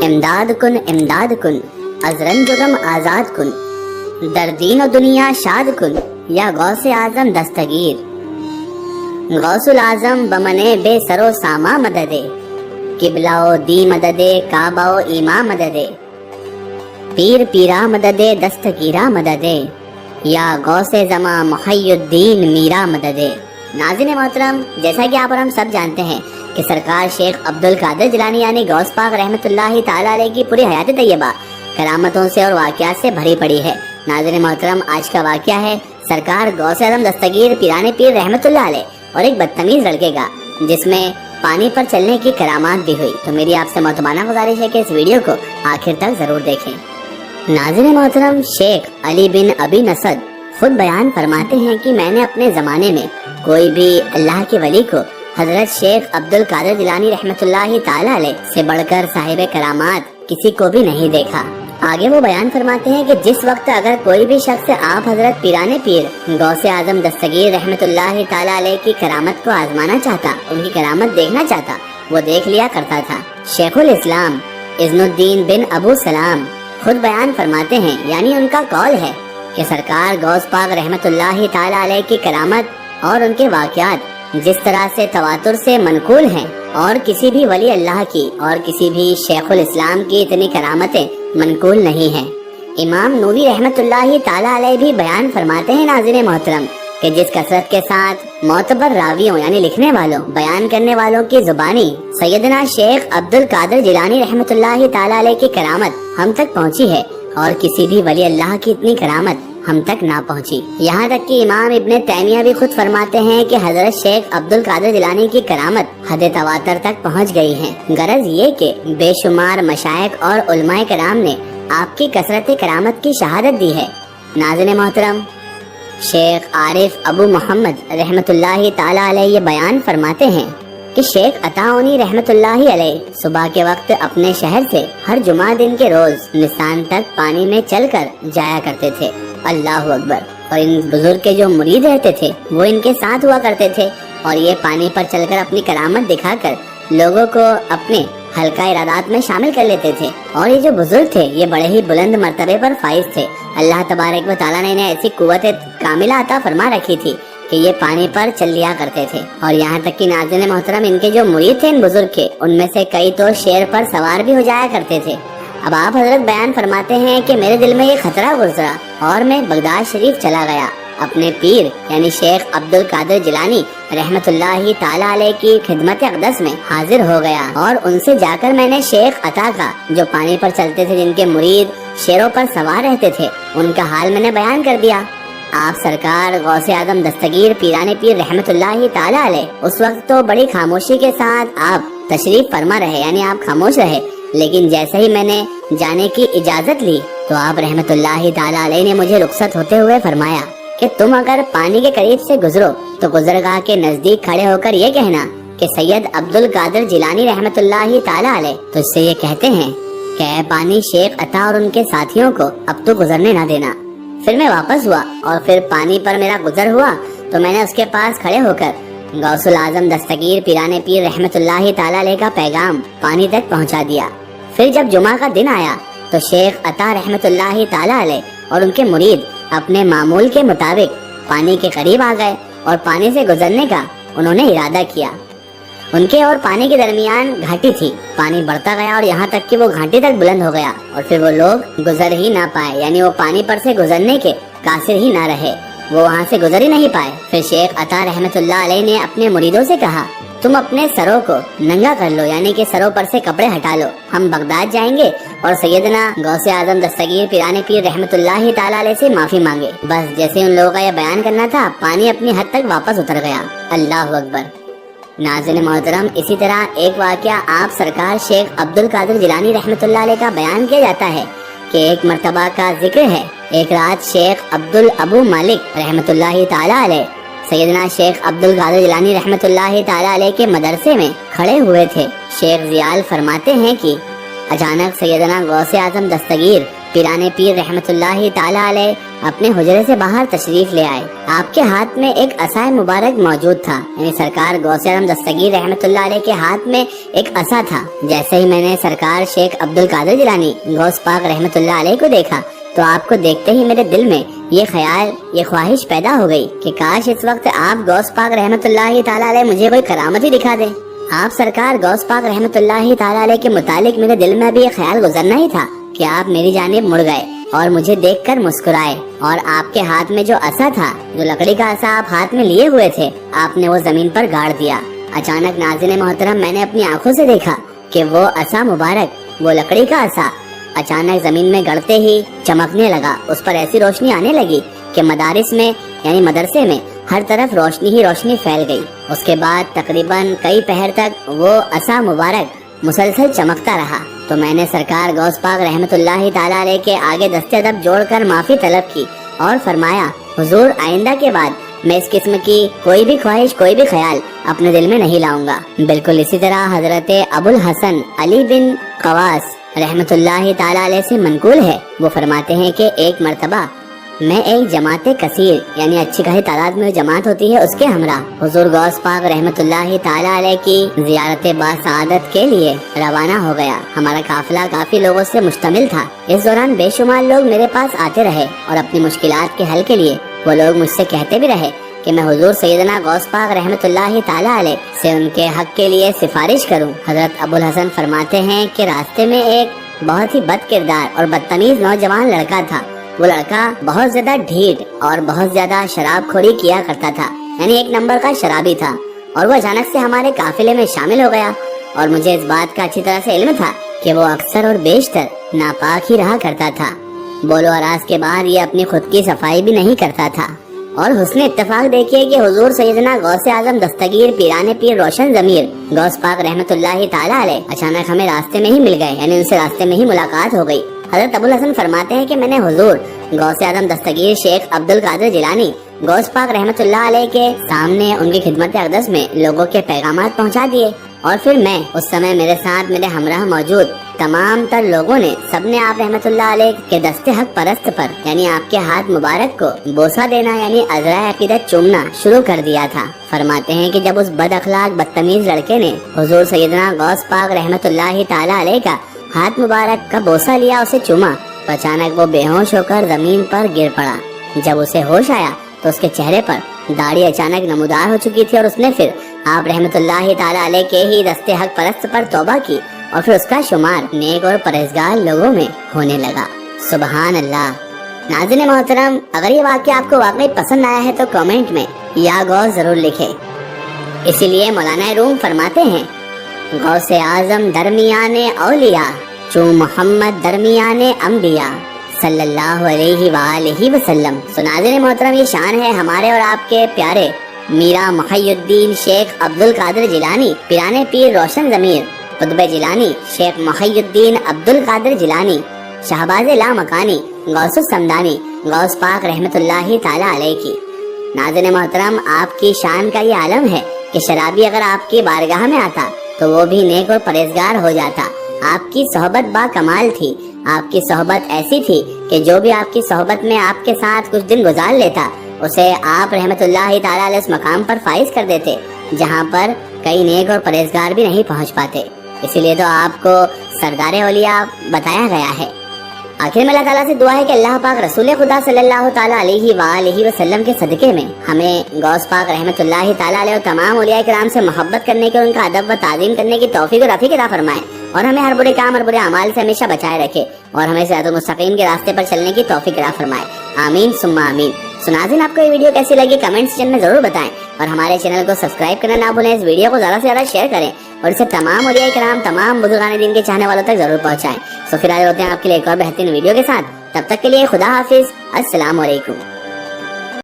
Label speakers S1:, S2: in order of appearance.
S1: امداد کن از رنج و غم آزاد کن، در دین و دنیا شاد کن یا غوث اعظم دستگیر۔ غوث العظم بمنے بے سر و ساما مددے، قبلہ و دی مددے، کعبہ و ایما مددے، پیر پیرا مددے، دستگیرا مددے، یا غوث زما محی الدین میرا مددے۔ ناظرین محترم، جیسا کہ آپ اور ہم سب جانتے ہیں کہ سرکار شیخ عبدالقادر جیلانی یعنی غوث پاک رحمۃ اللہ تعالی علیہ کی پوری حیات طیبہ کرامتوں سے اور واقعات سے بھری پڑی ہے۔ ناظرین محترم، آج کا واقعہ ہے سرکار غوث اعظم دستگیر پیران پیر رحمۃ اللہ علیہ اور ایک بدتمیز لڑکے کا، جس میں پانی پر چلنے کی کرامات بھی ہوئی۔ تو میری آپ سے محترمانہ گزارش ہے کہ اس ویڈیو کو آخر تک ضرور دیکھیں۔ ناظرین محترم، شیخ علی بن ابی نصد خود بیان فرماتے ہیں کہ میں نے اپنے زمانے میں کوئی بھی اللہ کے ولی کو حضرت شیخ عبدالقادر جیلانی رحمۃ اللہ تعالی علیہ سے بڑھ کر صاحب کرامات کسی کو بھی نہیں دیکھا۔ آگے وہ بیان فرماتے ہیں کہ جس وقت اگر کوئی بھی شخص آپ حضرت پیران پیر غوث اعظم دستگیر رحمۃ اللہ تعالی علیہ کی کرامت کو آزمانا چاہتا، ان کی کرامت دیکھنا چاہتا، وہ دیکھ لیا کرتا تھا۔ شیخ الاسلام اذن الدین بن ابو سلام خود بیان فرماتے ہیں، یعنی ان کا قول ہے کہ سرکار غوث پاک رحمۃ اللہ تعالی علیہ کی کرامت اور ان کے واقعات جس طرح سے تواتر سے منقول ہیں، اور کسی بھی ولی اللہ کی اور کسی بھی شیخ الاسلام کی اتنی کرامتیں منقول نہیں ہیں۔ امام نووی رحمۃ اللہ تعالی علیہ بھی بیان فرماتے ہیں ناظرین محترم کہ جس کثرت کے ساتھ معتبر راویوں یعنی لکھنے والوں، بیان کرنے والوں کی زبانی سیدنا شیخ عبدالقادر جیلانی رحمۃ اللہ تعالی علیہ کی کرامت ہم تک پہنچی ہے، اور کسی بھی ولی اللہ کی اتنی کرامت ہم تک نہ پہنچی۔ یہاں تک کہ امام ابن تیمیہ بھی خود فرماتے ہیں کہ حضرت شیخ عبدالقادر جیلانی کی کرامت حد تواتر تک پہنچ گئی ہے۔ غرض یہ کہ بے شمار مشائخ اور علماء کرام نے آپ کی کثرت کرامت کی شہادت دی ہے۔ ناظرین محترم، شیخ عارف ابو محمد رحمۃ اللہ تعالی علیہ یہ بیان فرماتے ہیں کہ شیخ عطاؤنی رحمۃ اللہ علیہ صبح کے وقت اپنے شہر سے ہر جمعہ دن کے روز نسان تک پانی میں چل کر جایا کرتے تھے۔ اللہ اکبر۔ اور ان بزرگ کے جو مرید رہتے تھے وہ ان کے ساتھ ہوا کرتے تھے، اور یہ پانی پر چل کر اپنی کرامت دکھا کر لوگوں کو اپنے حلقہ ارادات میں شامل کر لیتے تھے۔ اور یہ جو بزرگ تھے یہ بڑے ہی بلند مرتبے پر فائز تھے۔ اللہ تبارک و تعالیٰ نے انہیں ایسی قوت کاملہ عطا فرما رکھی تھی کہ یہ پانی پر چل لیا کرتے تھے۔ اور یہاں تک کہ ناظرین محترم، ان کے جو مرید تھے ان بزرگ کے، ان میں سے کئی تو شیر پر سوار بھی ہو جایا کرتے تھے۔ اب آپ حضرت بیان فرماتے ہیں کہ میرے دل میں یہ خطرہ گزرا اور میں بغداد شریف چلا گیا، اپنے پیر یعنی شیخ عبدالقادر جیلانی رحمۃ اللہ تعالی علیہ کی خدمت اقدس میں حاضر ہو گیا، اور ان سے جا کر میں نے شیخ عطا کا جو پانی پر چلتے تھے، جن کے مرید شیروں پر سوار رہتے تھے، ان کا حال میں نے بیان کر دیا۔ آپ سرکار غوث اعظم دستگیر پیران پیر رحمۃ اللہ تعالی علیہ اس وقت تو بڑی خاموشی کے ساتھ آپ تشریف فرما رہے، یعنی آپ خاموش رہے، لیکن جیسے ہی میں نے جانے کی اجازت لی تو آپ رحمۃ اللہ تعالی علیہ نے مجھے رخصت ہوتے ہوئے فرمایا کہ تم اگر پانی کے قریب سے گزرو تو گزرگاہ کے نزدیک کھڑے ہو کر یہ کہنا کہ سید عبدالقادر جیلانی رحمۃ اللہ تعالی علیہ تو اس سے یہ کہتے ہیں کہ اے پانی شیخ عطا اور ان کے ساتھیوں کو اب تو گزرنے نہ دینا۔ پھر میں واپس ہوا، اور پھر پانی پر میرا گزر ہوا تو میں نے اس کے پاس کھڑے ہو کر غوث العظم دستگیر پیران پیر رحمۃ اللہ تعالی علیہ کا پیغام پانی تک پہنچا دیا۔ پھر جب جمعہ کا دن آیا تو شیخ عطا رحمۃ اللہ تعالی علیہ اور ان کے مرید اپنے معمول کے مطابق پانی کے قریب آ گئے، اور پانی سے گزرنے کا انہوں نے ارادہ کیا۔ ان کے اور پانی کے درمیان گھاٹی تھی، پانی بڑھتا گیا اور یہاں تک کہ وہ گھاٹی تک بلند ہو گیا، اور پھر وہ لوگ گزر ہی نہ پائے، یعنی وہ پانی پر سے گزرنے کے قاصر ہی نہ رہے، وہ وہاں سے گزر ہی نہیں پائے۔ پھر شیخ عطا رحمۃ اللہ علیہ نے اپنے مریدوں سے کہا تم اپنے سروں کو ننگا کر لو، یعنی کہ سروں پر سے کپڑے ہٹا لو، ہم بغداد جائیں گے اور سیدنا غوث اعظم دستگیر پیران پیر رحمۃ اللہ تعالی علیہ سے معافی مانگے۔ بس جیسے ان لوگوں کا یہ بیان کرنا تھا، پانی اپنی حد تک واپس اتر گیا۔ اللہ اکبر۔ ناظرین محترم، اسی طرح ایک واقعہ آپ سرکار شیخ عبدالقادر جیلانی رحمۃ اللہ علیہ کا بیان کیا جاتا ہے کہ ایک مرتبہ کا ذکر ہے، ایک رات شیخ ابو مالک رحمۃ اللہ تعالی علیہ سیدنا شیخ عبدالقادر جیلانی رحمۃ اللہ تعالی علیہ کے مدرسے میں کھڑے ہوئے تھے۔ شیخ زیال فرماتے ہیں کہ اچانک سیدنا غوث اعظم دستگیر پیرانے پیر رحمت اللہ تعالی علیہ اپنے حجرے سے باہر تشریف لے آئے۔ آپ کے ہاتھ میں ایک عصا مبارک موجود تھا، یعنی سرکار غوث اعظم دستگیر رحمت اللہ علیہ کے ہاتھ میں ایک عصا تھا۔ جیسے ہی میں نے سرکار شیخ عبد القادر جیلانی غوث پاک رحمت اللہ علیہ کو دیکھا تو آپ کو دیکھتے ہی میرے دل میں یہ خیال، یہ خواہش پیدا ہو گئی کہ کاش اس وقت آپ غوث پاک رحمت اللہ تعالی علیہ مجھے کوئی کرامت ہی دکھا دیں۔ آپ سرکار غوث پاک رحمت اللہ تعالی علیہ کے متعلق میرے دل میں بھی یہ خیال گزرنا ہی تھا کہ آپ میری جانب مڑ گئے اور مجھے دیکھ کر مسکرائے، اور آپ کے ہاتھ میں جو عصا تھا، جو لکڑی کا عصا آپ ہاتھ میں لیے ہوئے تھے، آپ نے وہ زمین پر گاڑ دیا۔ اچانک ناظرین محترم میں نے اپنی آنکھوں سے دیکھا کہ وہ عصا مبارک، وہ لکڑی کا عصا اچانک زمین میں گڑتے ہی چمکنے لگا۔ اس پر ایسی روشنی آنے لگی کہ مدارس میں یعنی مدرسے میں ہر طرف روشنی ہی روشنی پھیل گئی۔ اس کے بعد تقریباً کئی پہر تک وہ عصا مبارک مسلسل چمکتا رہا۔ تو میں نے سرکار غوث پاک رحمت اللہ تعالی علیہ کے آگے دست ادب جوڑ کر معافی طلب کی اور فرمایا، حضور آئندہ کے بعد میں اس قسم کی کوئی بھی خواہش، کوئی بھی خیال اپنے دل میں نہیں لاؤں گا۔ بالکل اسی طرح حضرت ابو الحسن علی بن قواس رحمت اللہ تعالی علیہ سے منقول ہے، وہ فرماتے ہیں کہ ایک مرتبہ میں ایک جماعت کثیر یعنی اچھی خاصی تعداد میں جماعت ہوتی ہے اس کے ہمراہ حضور غوث پاک رحمت اللہ تعالی علیہ کی زیارت باسعادت کے لیے روانہ ہو گیا۔ ہمارا قافلہ کافی لوگوں سے مشتمل تھا۔ اس دوران بے شمار لوگ میرے پاس آتے رہے اور اپنی مشکلات کے حل کے لیے وہ لوگ مجھ سے کہتے بھی رہے کہ میں حضور سیدنا غوث پاک رحمت اللہ تعالی علیہ سے ان کے حق کے لیے سفارش کروں۔ حضرت ابو الحسن فرماتے ہیں کہ راستے میں ایک بہت ہی بد کردار اور بدتمیز نوجوان لڑکا تھا۔ وہ لڑکا بہت زیادہ ڈھیٹ اور بہت زیادہ شراب خوری کیا کرتا تھا، یعنی ایک نمبر کا شرابی تھا، اور وہ اچانک سے ہمارے قافلے میں شامل ہو گیا، اور مجھے اس بات کا اچھی طرح سے علم تھا کہ وہ اکثر اور بیشتر ناپاک ہی رہا کرتا تھا۔ بول و آراز کے بعد یہ اپنی خود کی صفائی بھی نہیں کرتا تھا۔ اور حسن اتفاق دیکھیے کہ حضور سیدنا غوث اعظم دستگیر پیرانے پیر روشن ضمیر غوث پاک رحمت اللہ تعالی علیہ اچانک ہمیں راستے میں ہی مل گئے، یعنی ان سے راستے میں ہی ملاقات ہو گئی۔ حضرت ابو الحسن فرماتے ہیں کہ میں نے حضور غوث اعظم دستگیر شیخ عبد القادر جیلانی غوث پاک رحمت اللہ علیہ کے سامنے ان کی خدمت اقدس میں لوگوں کے پیغامات پہنچا دیے، اور پھر میں اس سمے میرے ساتھ میرے ہمراہ موجود تمام تر لوگوں نے سب نے آپ رحمت اللہ علیہ کے دست حق پرست پر یعنی آپ کے ہاتھ مبارک کو بوسہ دینا یعنی عذرائے عقیدت چومنا شروع کر دیا تھا۔ فرماتے ہیں کہ جب اس بد اخلاق بدتمیز لڑکے نے حضور سیدنا غوث پاک رحمت اللہ تعالی علیہ کا ہاتھ مبارک کا بوسہ لیا، اسے چوما، تو اچانک وہ بے ہوش ہو کر زمین پر گر پڑا۔ جب اسے ہوش آیا تو اس کے چہرے پر داڑھی اچانک نمودار ہو چکی تھی، اور اس نے پھر آپ رحمت اللہ تعالی علیہ کے ہی دست حق پرست پر توبہ کی، اور پھر اس کا شمار نیک اور پرہیزگار لوگوں میں ہونے لگا۔ سبحان اللہ۔ ناظرین محترم، اگر یہ واقعہ آپ کو واقعی پسند آیا ہے تو کامنٹ میں یا غوث ضرور لکھیں۔ اسی لیے مولانا روم فرماتے ہیں، غوث اعظم درمیان اولیاء چو محمد درمیان انبیاء صلی اللہ علیہ وآلہ وسلم۔ ناظرین محترم، یہ شان ہے ہمارے اور آپ کے پیارے میرا محی الدین شیخ عبد القادر جیلانی پیرانے پیر روشن ضمیر قطب جیلانی شیخ محی الدین عبد القادر جیلانی شہباز لامکانی غوث السمدانی غوث پاک رحمت اللہ تعالی علیہ کی۔ ناظرین محترم، آپ کی شان کا یہ عالم ہے کہ شرابی اگر آپ کی بارگاہ میں آتا تو وہ بھی نیک اور پرہیزگار ہو جاتا۔ آپ کی صحبت با کمال تھی، آپ کی صحبت ایسی تھی کہ جو بھی آپ کی صحبت میں آپ کے ساتھ کچھ دن گزار لیتا اسے آپ رحمت اللہ تعالی علیہ اس مقام پر فائز کر دیتے جہاں پر کئی نیک اور پرہیزگار بھی نہیں پہنچ پاتے۔ اسی لیے تو آپ کو سردار اولیاء بتایا گیا ہے۔ آخر میں اللہ تعالیٰ سے دعا ہے کہ اللہ پاک رسول خدا صلی اللہ تعالیٰ علیہ وآلہ وسلم کے صدقے میں ہمیں غوث پاک رحمت اللہ تعالیٰ علیہ اور تمام اولیاء کرام سے محبت کرنے کے، ان کا ادب و تعظیم کرنے کی توفیق اور رفیق عطا فرمائے، اور ہمیں ہر برے کام اور برے اعمال سے ہمیشہ بچائے رکھے، اور ہمیں صراط المستقیم کے راستے پر چلنے کی توفیق عطا فرمائے۔ آمین ثم آمین۔ ناظرین، آپ کو یہ ویڈیو کیسی لگی کمنٹ سیکشن میں ضرور بتائیں، اور ہمارے چینل کو سبسکرائب کرنا نہ بھولیں۔ اس ویڈیو کو زیادہ سے زیادہ شیئر کریں اور اسے تمام اولیاء کرام، تمام بزرگان دین کے چاہنے والوں تک ضرور پہنچائیں۔ پھر حاضر ہوتے ہیں آپ کے لیے ایک اور بہترین ویڈیو کے ساتھ، تب تک کے لیے خدا حافظ، السلام علیکم۔